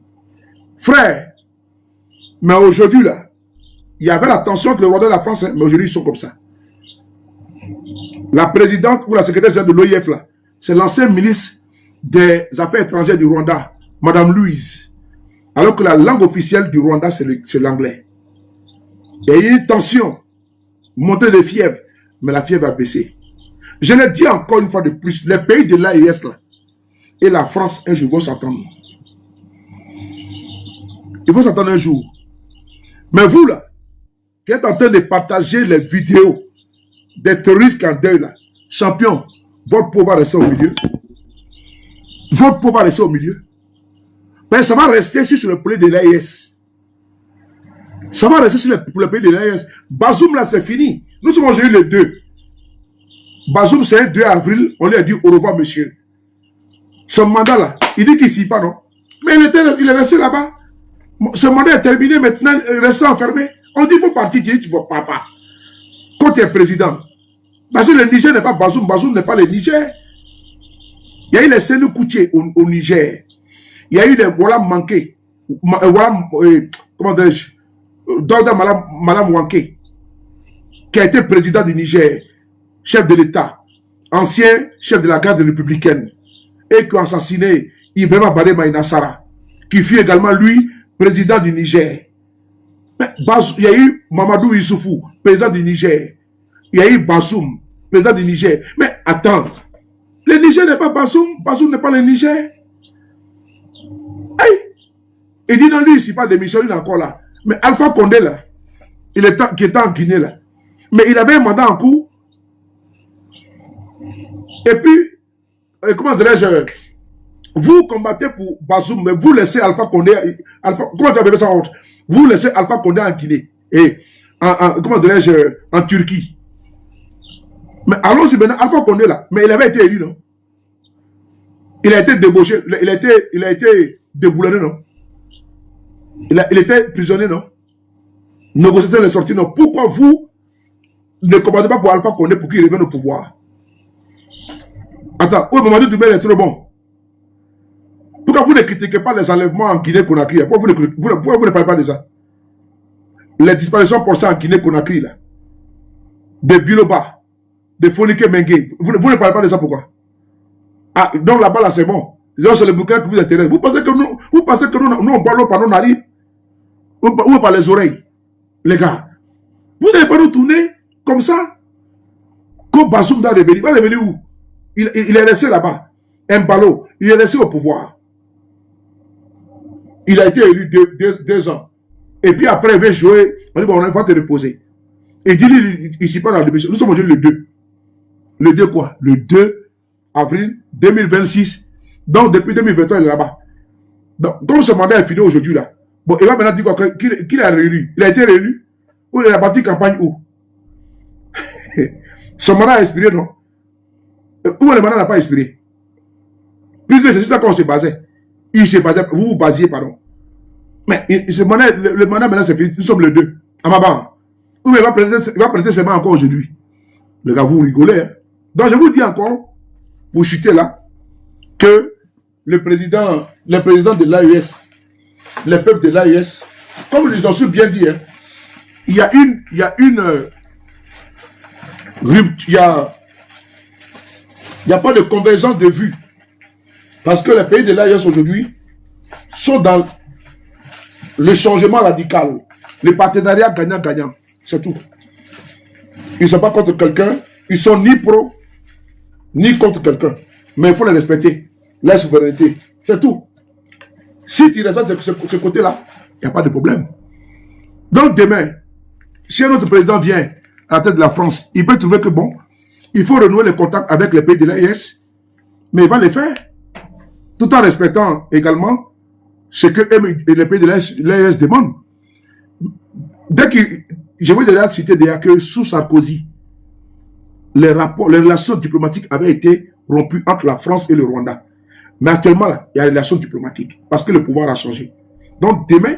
Frère, mais aujourd'hui là, il y avait la tension entre le Rwanda et la France, hein, mais aujourd'hui ils sont comme ça. La présidente ou la secrétaire générale de l'OIF là, c'est l'ancien ministre des Affaires étrangères du Rwanda, Madame Louise. Alors que la langue officielle du Rwanda, c'est l'anglais. Et il y a eu une tension, montée de fièvre, mais la fièvre a baissé. Je le dis encore une fois de plus, les pays de l'AES là, et la France, un jour, vont s'entendre. Ils vont s'entendre un jour. Mais vous là, qui êtes en train de partager les vidéos des terroristes en deuil là, champion, votre peau va rester au milieu. Votre peau va rester au milieu. Mais ça va rester sur le pays de l'AES. Ça va rester sur le pays de l'AES. Bazoum là, c'est fini. Nous sommes aujourd'hui les 2. Bazoum, c'est le 2 avril. On lui a dit au revoir, monsieur. Son mandat là, il dit qu'il s'y pas, non? Mais il est resté là-bas. Ce mandat est terminé maintenant, il reste enfermé. On dit, vous partir, tu dis, tu vas papa. Quand tu es président. Parce que le Niger n'est pas Bazoum, Bazoum n'est pas le Niger. Il y a eu les Sénou Koutié au Niger. Il y a eu les Voilà manqués. Comment dirais-je? Dauda Malam Wanké, qui a été président du Niger, chef de l'État, ancien chef de la garde républicaine, et qui a assassiné Ibrahima Badé Maïnassara, qui fut également, lui, président du Niger. Il y a eu Mamadou Issoufou, président du Niger. Il y a eu Bazoum, président du Niger. Mais attends, le Niger n'est pas Bazoum, Bazoum n'est pas le Niger. Hey! Il dit non, lui, il n'est pas démission, il est encore là. Mais Alpha Condé, là, qui était en Guinée, là, mais il avait un mandat en cours. Et puis, comment dirais-je, vous combattez pour Bazoum, mais vous laissez Alpha Condé, comment tu appelles ça honte? Vous laissez Alpha Condé en Guinée, et comment dirais-je, en Turquie. Mais allons-y maintenant, Alpha Condé, là, mais il avait été élu, non? Il a été débauché, il a été déboulonné, non? Il était prisonnier, non? Négociateur est sorti, non? Pourquoi vous ne commandez pas pour Alpha Condé pour qu'il revienne au pouvoir? Attends, Mamadou Doumbouya est trop bon. Pourquoi vous ne critiquez pas les enlèvements en Guinée-Conakry? Pourquoi vous ne parlez pas de ça? Les disparitions forcées en Guinée-Conakry, là. De Biloba, de Fonike Mengue. Vous ne parlez pas de ça, pourquoi? Ah, donc là-bas, là, c'est bon. C'est le bouquin qui vous intéresse. Vous pensez que nous on boit l'eau par nos narines? Ou par les oreilles? Les gars, vous n'allez pas nous tourner comme ça? Quand Bazoum doit revenir, il va revenir où? Il est resté là-bas. Mbalo, il est resté au pouvoir. Il a été élu 2 ans. Et puis après, il va jouer. On dit, bon, on va te reposer. Et dit, il s'y pas dans le démission. Nous sommes aujourd'hui le 2. Le 2 quoi? Le 2 avril 2026. Donc, depuis 2023, il est là-bas. Donc, comme ce mandat est fini aujourd'hui, là, bon, il va maintenant dire quoi? Qu'il a réélu. Il a été réélu? Ou il a bâti campagne où? Son mandat a expiré, non? Où le mandat n'a pas expiré? Puisque c'est ça qu'on se basait. Il se basait, vous vous basiez, pardon. Mais le mandat maintenant c'est fini. Nous sommes le 2. À ma banque. Ou il va prêter ses mains encore aujourd'hui. Le gars, vous rigolez. Hein? Donc je vous dis encore, pour chuter là, que le président de l'AES, le peuple de l'AES, comme ils ont su bien dit, hein, il y a pas de convergence de vues. Parce que les pays de l'AES aujourd'hui sont dans le changement radical, le partenariat gagnant-gagnant. C'est tout. Ils ne sont pas contre quelqu'un, ils sont ni pro, ni contre quelqu'un. Mais il faut les respecter, la souveraineté. C'est tout. Si tu respectes ce côté-là, il n'y a pas de problème. Donc demain, si un autre président vient à la tête de la France, il peut trouver que bon, il faut renouer les contacts avec les pays de l'AES, mais il va les faire. Tout en respectant également ce que les pays de l'AES demandent. Dès que, je vais déjà citer déjà que sous Sarkozy, les relations diplomatiques avaient été rompues entre la France et le Rwanda. Mais actuellement, là, il y a des relations diplomatiques parce que le pouvoir a changé. Donc demain,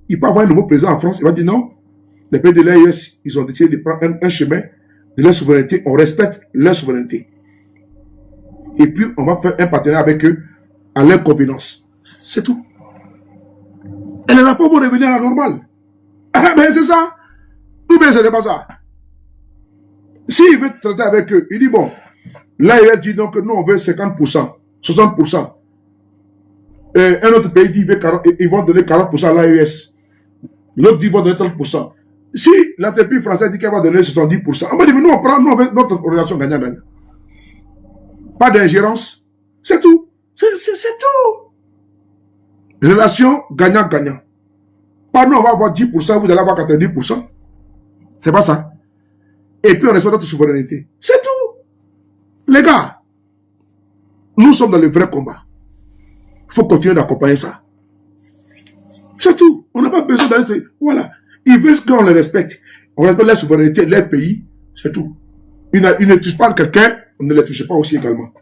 il peut y avoir un nouveau président en France, il va dire non, les pays de l'AES, ils ont décidé de prendre un chemin de leur souveraineté, on respecte leur souveraineté. Et puis, on va faire un partenariat avec eux à leur convenance. C'est tout. Et les rapports vont revenir à la normale. Ah, mais c'est ça. Ou bien ce n'est pas ça. S'il veut traiter avec eux, il dit bon, l'AES dit donc que nous on veut 50%, 60%. Et un autre pays dit ils vont donner 40% à l'AES. L'autre dit qu'ils vont donner 30%. Si l'entreprise française dit qu'elle va donner 70%, on va dire, nous on prend notre relation gagnant-gagnant. Pas d'ingérence. C'est tout. C'est tout. Relation gagnant-gagnant. Pas nous on va avoir 10%, vous allez avoir 90%. C'est pas ça. Et puis on respecte notre souveraineté. C'est tout. Les gars, nous sommes dans le vrai combat. Il faut continuer d'accompagner ça. C'est tout. On n'a pas besoin d'aller... Voilà. Ils veulent qu'on les respecte. On respecte la souveraineté, leur pays. C'est tout. Ils ne touchent pas quelqu'un, on ne les touche pas aussi également.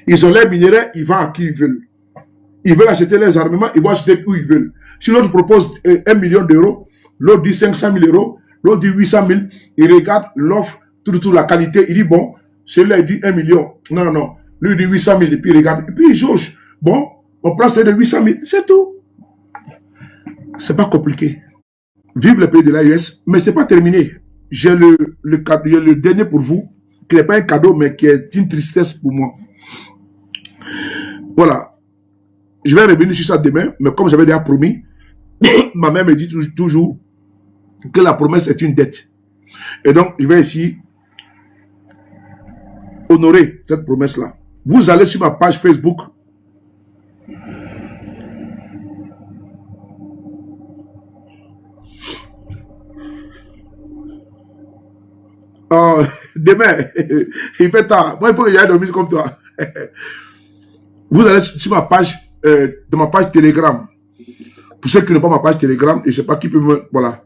Ils ont leurs minéraux, ils vendent à qui ils veulent. Ils veulent acheter les armements, ils vont acheter où ils veulent. Si l'autre propose 1 million d'euros, l'autre dit 500 000 euros, l'autre dit 800 000, il regarde l'offre, tout, la qualité, il dit bon, celui-là il dit 1 million. Non, non, non. Lui il dit 800 000, et puis il regarde, et puis il jauge. Bon, on prend celui de 800 000, c'est tout. C'est pas compliqué. Vive le pays de l'AES, mais c'est pas terminé. J'ai le dernier pour vous, qui n'est pas un cadeau, mais qui est une tristesse pour moi. Voilà. Je vais revenir sur ça demain, mais comme j'avais déjà promis, ma mère me dit toujours que la promesse est une dette. Et donc, je vais ici honorer cette promesse-là. Vous allez sur ma page Facebook. Oh, demain, il fait tard. Moi, il faut que j'aille dormir comme toi. Vous allez sur ma page, de ma page Telegram. Pour ceux qui n'ont pas ma page Telegram, je ne sais pas qui peut me... Voilà.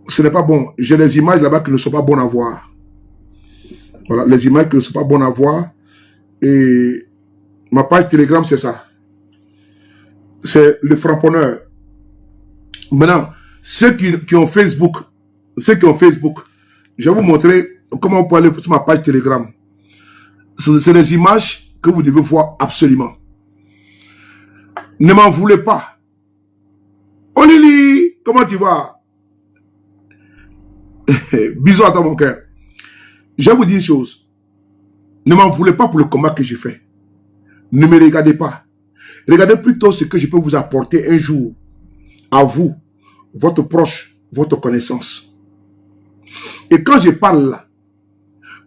Ce n'est pas bon. J'ai les images là-bas qui ne sont pas bonnes à voir. Voilà, les images qui ne sont pas bonnes à voir. Et Ma page Telegram, c'est ça. C'est le frapponneur. Maintenant, ceux qui ont Facebook, je vais vous montrer comment on peut aller sur ma page Telegram. C'est des images que vous devez voir absolument. Ne m'en voulez pas. Olili, comment tu vas? Bisous à toi, mon cœur. Je vais vous dire une chose. Ne m'en voulez pas pour le combat que j'ai fait. Ne me regardez pas. Regardez plutôt ce que je peux vous apporter un jour à vous, votre proche, votre connaissance. Et quand je parle là,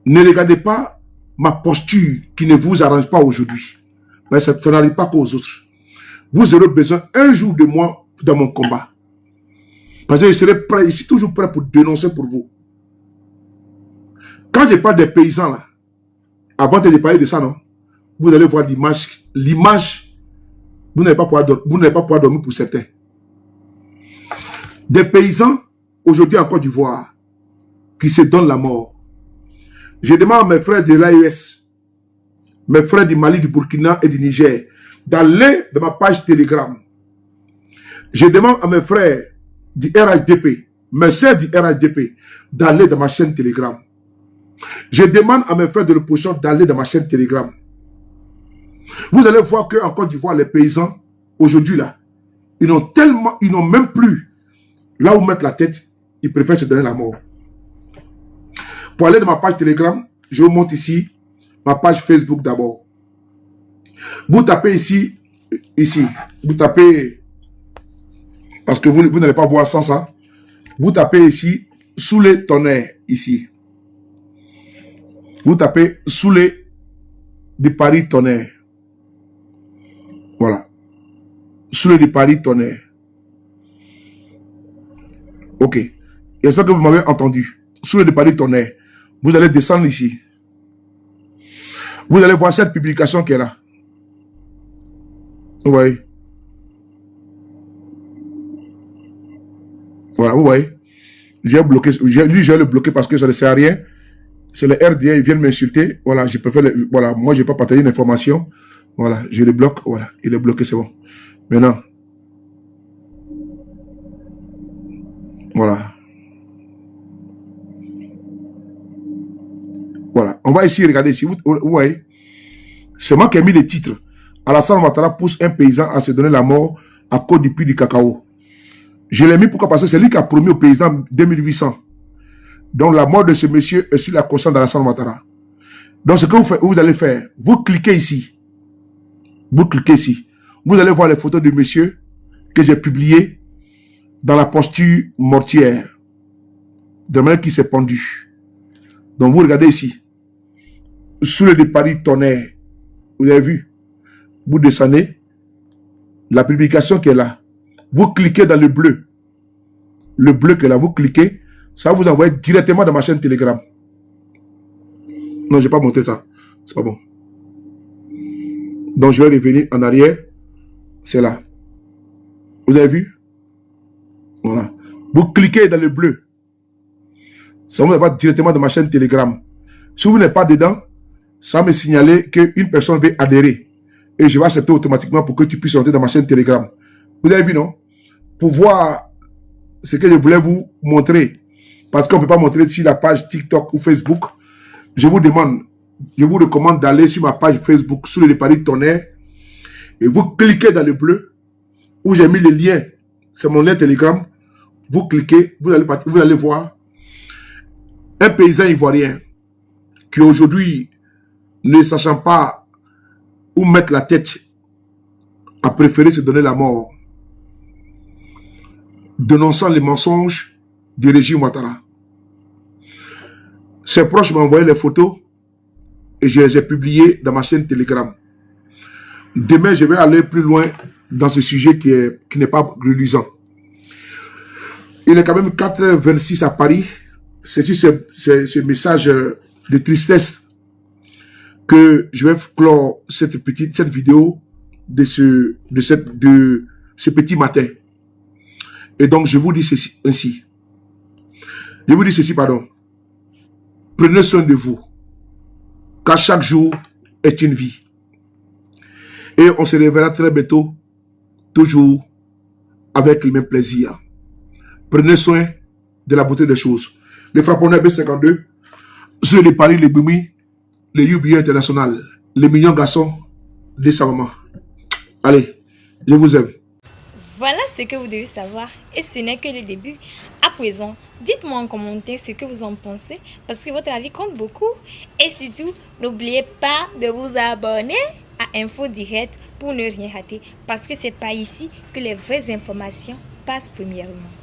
ne regardez pas ma posture qui ne vous arrange pas aujourd'hui. Mais ça n'arrive pas qu'aux autres. Vous aurez besoin un jour de moi dans mon combat. Parce que je serai prêt, je suis toujours prêt pour dénoncer pour vous. Quand je parle des paysans là, avant de parler de ça, non, vous allez voir l'image. L'image, vous n'allez pas pouvoir dormir pour certains. Des paysans, aujourd'hui en Côte d'Ivoire, qui se donnent la mort. Je demande à mes frères de l'AES, mes frères du Mali, du Burkina et du Niger, d'aller dans ma page Telegram. Je demande à mes frères du RHDP, mes sœurs du RHDP, d'aller dans ma chaîne Telegram. Je demande à mes frères de l'opposition d'aller dans ma chaîne Telegram. Vous allez voir qu'en Côte d'Ivoire, les paysans, aujourd'hui là, ils n'ont même plus là où mettre la tête, ils préfèrent se donner la mort. Pour aller dans ma page Telegram, je vous montre ici ma page Facebook d'abord. Vous tapez ici, vous tapez, parce que vous n'allez pas voir sans ça, vous tapez ici, sous les tonnerres, ici. Vous tapez sous les de Paris tonnerre. Voilà. Sous les de Paris tonnerre. Ok. J'espère que vous m'avez entendu. Sous les de Paris tonnerre. Vous allez descendre ici. Vous allez voir cette publication qui est là. Vous voyez. Voilà, vous voyez. J'ai bloqué. Lui, je vais le bloquer parce que ça ne sert à rien. C'est le RDA, ils viennent m'insulter. Voilà, je préfère. Voilà, moi, je n'ai pas partagé l'information. Voilà, je le bloque. Voilà, il est bloqué, c'est bon. Maintenant. Voilà. Voilà, on va ici regarder ici. Vous voyez. C'est moi qui ai mis les titres. Alassane Ouattara pousse un paysan à se donner la mort à cause du puits du cacao. Je l'ai mis pourquoi? Parce que c'est lui qui a promis aux paysans 2800. Donc la mort de ce monsieur est sur la conscience d'Alassane Ouattara. Donc ce que vous allez faire, vous cliquez ici. Vous cliquez ici. Vous allez voir les photos du monsieur que j'ai publié dans la posture mortière. De manière qu'il s'est pendu. Donc vous regardez ici. Sous le de Paris tonnerre. Vous avez vu? Vous descendez. La publication qui est là. Vous cliquez dans le bleu. Le bleu qui est là, vous cliquez. Ça va vous envoyer directement dans ma chaîne Telegram. Non, je n'ai pas montré ça. C'est pas bon. Donc, je vais revenir en arrière. C'est là. Vous avez vu? Voilà. Vous cliquez dans le bleu. Ça va vous envoyer directement dans ma chaîne Telegram. Si vous n'êtes pas dedans, ça va me signaler qu'une personne veut adhérer. Et je vais accepter automatiquement pour que tu puisses entrer dans ma chaîne Telegram. Vous avez vu, non? Pour voir ce que je voulais vous montrer. Parce qu'on ne peut pas montrer sur la page TikTok ou Facebook. Je vous demande, je vous recommande d'aller sur ma page Facebook, sous le Paris tonnerre. Et vous cliquez dans le bleu, où j'ai mis le lien. C'est mon lien Telegram. Vous cliquez, vous allez voir un paysan ivoirien qui aujourd'hui, ne sachant pas où mettre la tête, a préféré se donner la mort, dénonçant les mensonges du régime Ouattara. Ses proches m'ont envoyé les photos et je les ai publiées dans ma chaîne Telegram. Demain, je vais aller plus loin dans ce sujet qui n'est pas reluisant. Il est quand même 4h26 à Paris. C'est sur ce message de tristesse que je vais clore cette vidéo de ce petit matin. Et donc, je vous dis ceci ainsi. Je vous dis ceci, pardon. Prenez soin de vous. Car chaque jour est une vie. Et on se reverra très bientôt, toujours avec le même plaisir. Prenez soin de la beauté des choses. Les frapponneurs B52, ceux de Paris, les Bumi, les UBI International, les mignons garçons de sa maman. Allez, je vous aime. Voilà ce que vous devez savoir et ce n'est que le début. À présent, dites-moi en commentaire ce que vous en pensez parce que votre avis compte beaucoup. Et surtout, n'oubliez pas de vous abonner à Info Direct pour ne rien rater parce que c'est pas ici que les vraies informations passent premièrement.